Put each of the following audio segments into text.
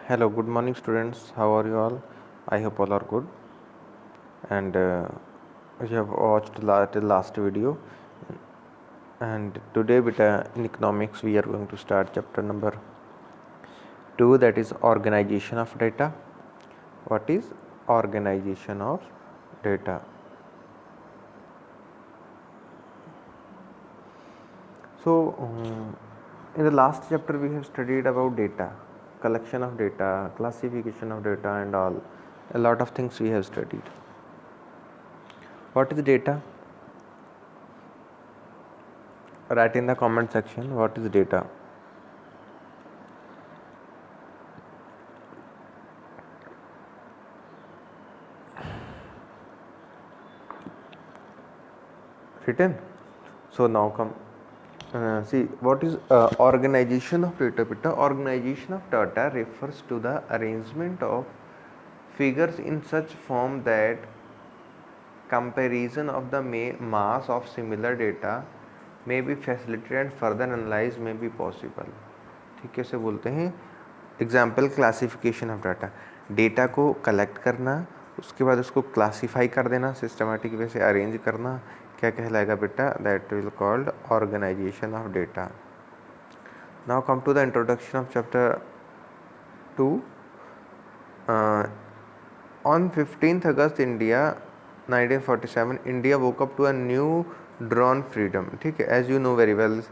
Hello, good morning, students. How are you all? I hope all are good. And we have watched till last video. And today, beta, in economics, we are going to start chapter number 2, that is organization of data. What is organization of data? So, in the last chapter, we have studied about data, collection of data, classification of data, and all. A lot of things we have studied. What is data? Write in the comment section what is data. Written. So now come see what is organization of data. Beta, organization of data refers to the arrangement of figures in such form that comparison of the mass of similar data may be facilitated and further analyze may be possible. ठीक है, से बोलते हैं example classification of data. Data को collect करना, उसके बाद उसको क्लासीफाई कर देना, सिस्टमेटिक वे से अरेंज करना, क्या कहलाएगा बेटा? That will called organization of data. Now come to the introduction of chapter 2. On 15th August India 1947 India woke up to a new dawn freedom. ठीक है, as you know very well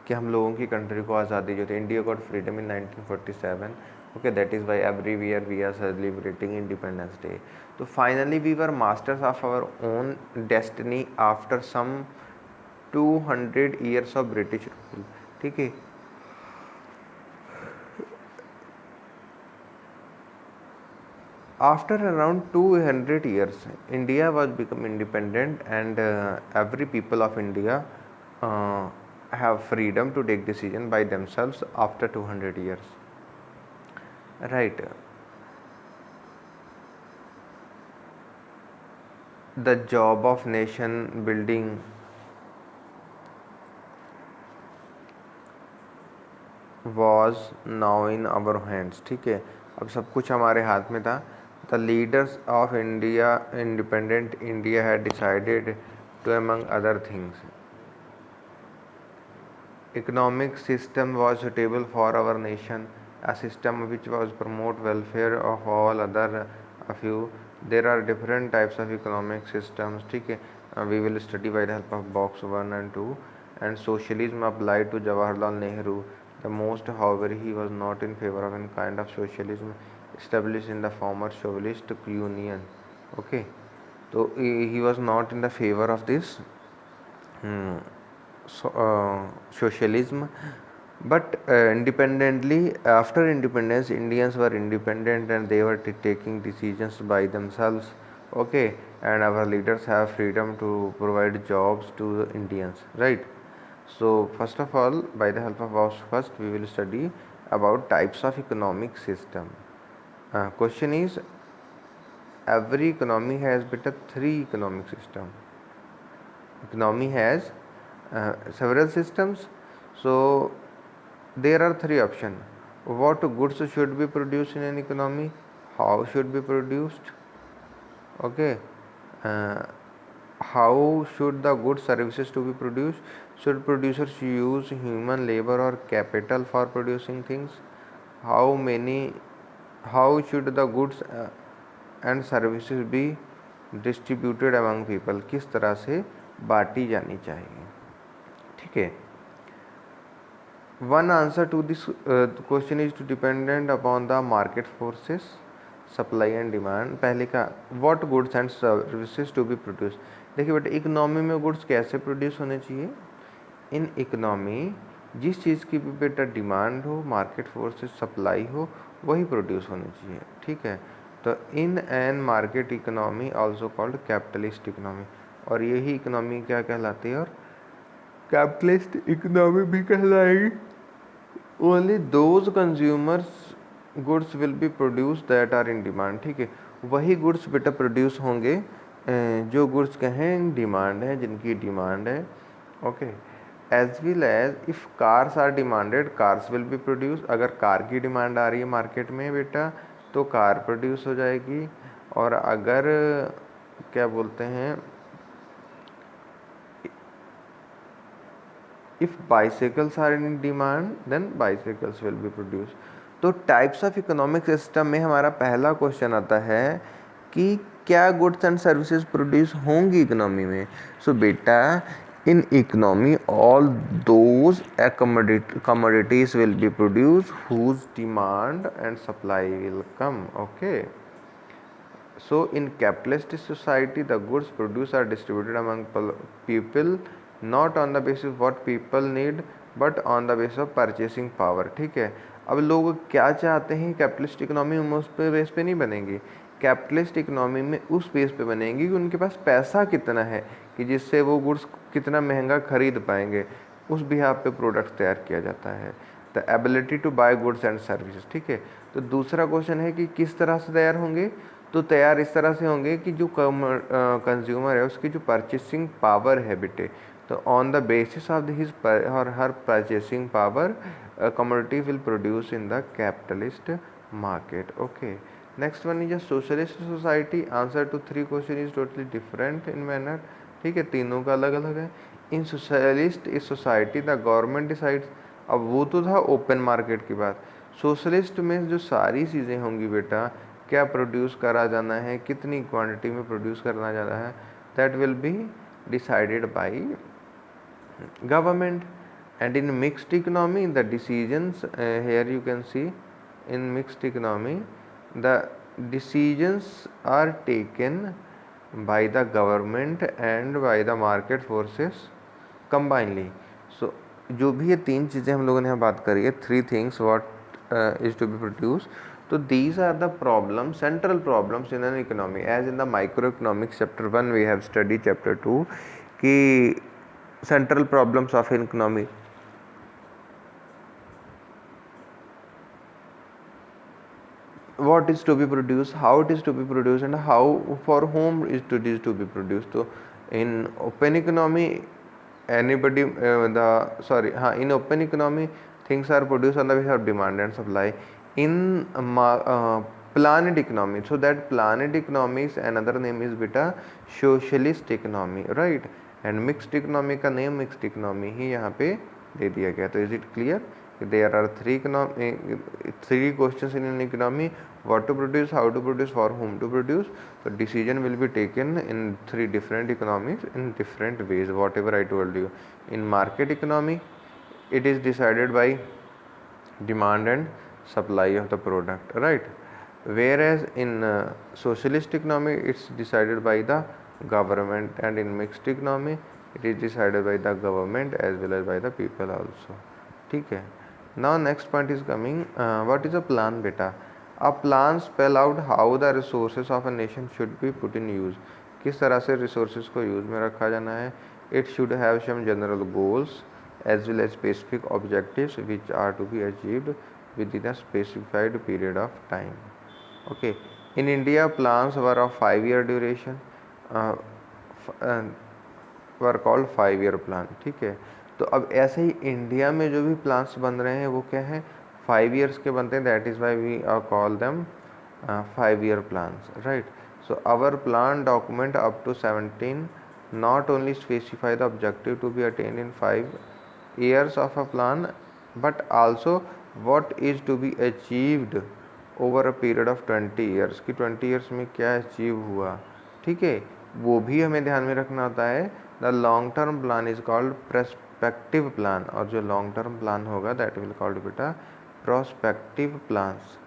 कि हम लोगों की कंट्री को आज़ादी जो थी, India got freedom in 1947. Okay, that is why every year we are celebrating Independence Day. So finally we were masters of our own destiny after some 200 years of British rule. ठीक है, after around 200 years India was become independent, and every people of India have freedom to take decision by themselves after 200 years, right? The job of nation building was now in our hands. ठीक है, अब सब कुछ हमारे हाथ में था. The leaders of India, independent India, had decided to, among other things, economic system was suitable for our nation, a system which was promote welfare of all other a few. There are different types of economic systems. ठीक है, we will study by the help of box 1 and 2. And socialism applied to Jawaharlal Nehru the most. However, he was not in favor of any kind of socialism established in the former Soviet Union. Okay, so he was not in the favor of this socialism. But independently, after independence, Indians were independent and they were taking decisions by themselves. Okay, and our leaders have freedom to provide jobs to the Indians, right? So first of all, by the help of us, first we will study about types of economic system. Question is, every economy has better 3 economic system. Economy has several systems. So there are 3 options. What goods should be produced in an economy, how should be produced, okay, how should the goods services to be produced, should producers use human labor or capital for producing things, how should the goods and services be distributed among people, किस तरह से बांटी जानी चाहिए. ठीक है, one answer to this question is to dependent upon the market forces, supply and demand. पहले का what goods and services to be produced. देखिए बेटा, इकोनॉमी में गुड्स कैसे प्रोड्यूस होने चाहिए? इन इकोनॉमी जिस चीज़ की भी बेटा डिमांड हो, मार्केट फोर्सेस सप्लाई हो, वही प्रोड्यूस होनी चाहिए. ठीक है, तो in an market economy also called capitalist economy. और यही इकोनॉमी क्या कहलाती है? और कैपिटलिस्ट इकोनॉमी भी कहलाएगी. Only those consumers goods will be produce that are in demand. ठीक है, वही गुड्स बेटा प्रोड्यूस होंगे जो गुड्स कहें डिमांड है, जिनकी डिमांड है. Okay, as well as if cars are demanded cars will be produce. अगर कार की डिमांड आ रही है मार्केट में बेटा तो कार प्रोड्यूस हो जाएगी। और अगर क्या बोलते हैं if bicycles are in demand then bicycles will be produce. तो टाइप्स ऑफ इकोनॉमिक सिस्टम में हमारा पहला क्वेश्चन आता है कि क्या गुड्स एंड सर्विसेज प्रोड्यूस होंगी इकोनॉमी में। सो बेटा in economy all those commodities will be produced whose demand and supply will come. Okay, so in capitalist society the goods produced are distributed among people not on the basis of what people need but on the basis of purchasing power. ठीक है, अब लोग क्या चाहते हैं capitalist economy में, उस पे बेस पे नहीं बनेंगी। कैपिटलिस्ट इकोनॉमी में उस बेस पे बनेंगी कि उनके पास पैसा कितना है कि जिससे वो गुड्स कितना महंगा खरीद पाएंगे, उस बिहाफ पे प्रोडक्ट तैयार किया जाता है। The ability to buy goods and services. ठीक है, तो दूसरा क्वेश्चन है कि किस तरह से तैयार होंगे। तो तैयार इस तरह से होंगे कि जो कंज्यूमर है उसकी जो परचेसिंग पावर है बेटे, तो on the basis of his और her purchasing power commodity will produce in the capitalist market. Okay, next one is a socialist society. Answer to 3 question is totally different in manner. ठीक है, तीनों का अलग अलग है. In socialist is society the government decides. अब वो तो था ओपन मार्केट की बात. सोशलिस्ट में जो सारी चीज़ें होंगी बेटा, क्या प्रोड्यूस करा जाना है, कितनी क्वांटिटी में प्रोड्यूस करना जाना है, that will be decided by government. And in mixed economy the decisions here you can see in mixed economy the decisions are taken by the government and by the market forces combinedly. So जो भी ये तीन चीज़ें हम लोगों ने यहाँ बात करी है, 3 things what is to be produced. So these are the problems, central problems in an economy. As in the microeconomics chapter 1 we have studied chapter 2 कि central problems of an economy. What is to be produced, how it is to be produced, and how for whom is to be produced. So in open economy anybody in open economy things are produced on the basis of demand and supply. In planned economy, so that planned economy is another name is beta socialist economy, right? And mixed economy का name mixed economy ही यहाँ पे दे दिया गया. तो is it clear? There are 3 questions in an economy: what to produce, how to produce, for whom to produce. So decision will be taken in 3 different economies in different ways, whatever I told you. In market economy it is decided by demand and supply of the product, right? Whereas in socialist economy it's decided by the government, and in mixed economy it is decided by the government as well as by the people also. ठीक है. Now next point is coming, what is a plan beta? A plan spell out how the resources of a nation should be put in use. किस तरह से resources को use में रखा जाना है. It should have some general goals as well as specific objectives which are to be achieved within a specified period of time. Okay, in India plans were of 5-year duration, were called 5-year plan. ठीक है, तो अब ऐसे ही India में जो भी plans बन रहे हैं वो क्या है, 5 years के बनते हैं. That is why we call them 5-year plans, right? So our plan document up to 17 not only specify the objective to be attained in 5 years of a plan but also what is to be achieved over a period of 20 years कि 20 years में क्या achieve हुआ. ठीक है, वो भी हमें ध्यान में रखना होता है. The long term plan is called prospective plan, और जो लॉन्ग टर्म प्लान होगा दैट विल कॉल्ड बेटा prospective plans,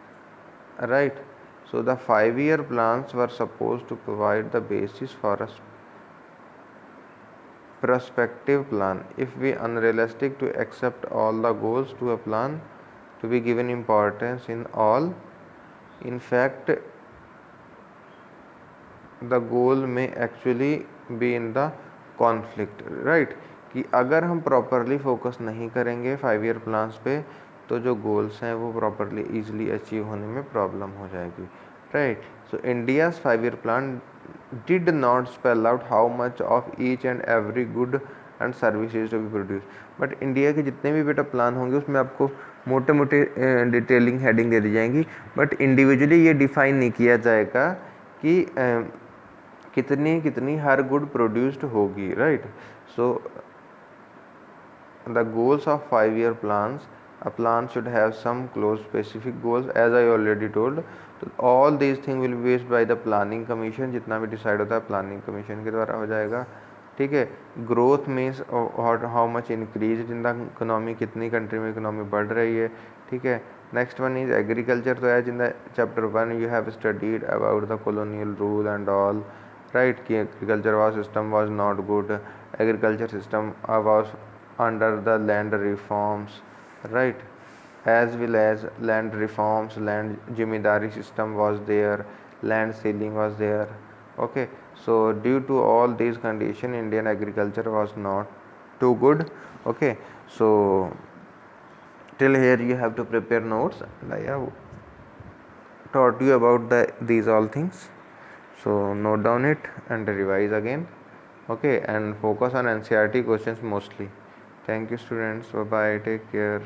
right? So the 5-year plans were supposed to provide the basis for a prospective plan. If we unrealistic to accept all the goals to a plan to be given importance in all, in fact the goal may actually be in the conflict, right? कि अगर हम properly focus नहीं करेंगे 5-year plans पे तो जो goals हैं वो प्रॉपरली ईजिली अचीव होने में प्रॉब्लम हो जाएगी, right? So India's 5-year plan did not spell out how much of each and every good and services to be produce. But India के जितने भी बेटा प्लान होंगे उसमें आपको मोटे मोटे डिटेलिंग हेडिंग दे दी जाएंगी, बट इंडिविजुअली ये डिफाइन नहीं किया जाएगा कि कितनी कितनी हर गुड प्रोड्यूस्ड होगी, right. So the goals of 5-year plans, a plan should have some close specific goals as I already told. तो all these things will be based by the planning commission, जितना भी decide होता है planning commission के द्वारा हो जाएगा, ठीक है। Growth means how much increase in the economy, कितनी कंट्री में इकोनॉमी बढ़ रही है, ठीक है। Next one is agriculture. तो as in the chapter 1 you have studied about the colonial rule and all, right, कि agriculture was system was not good, agriculture system was under the land reforms, right, as well as land reforms, land jimidari system was there, land ceiling was there, okay. So due to all these conditions Indian agriculture was not too good, okay. So till here you have to prepare notes, and I have taught you about these all things. So note down it and revise again, okay, and focus on NCERT questions mostly. Thank you students, bye bye, take care.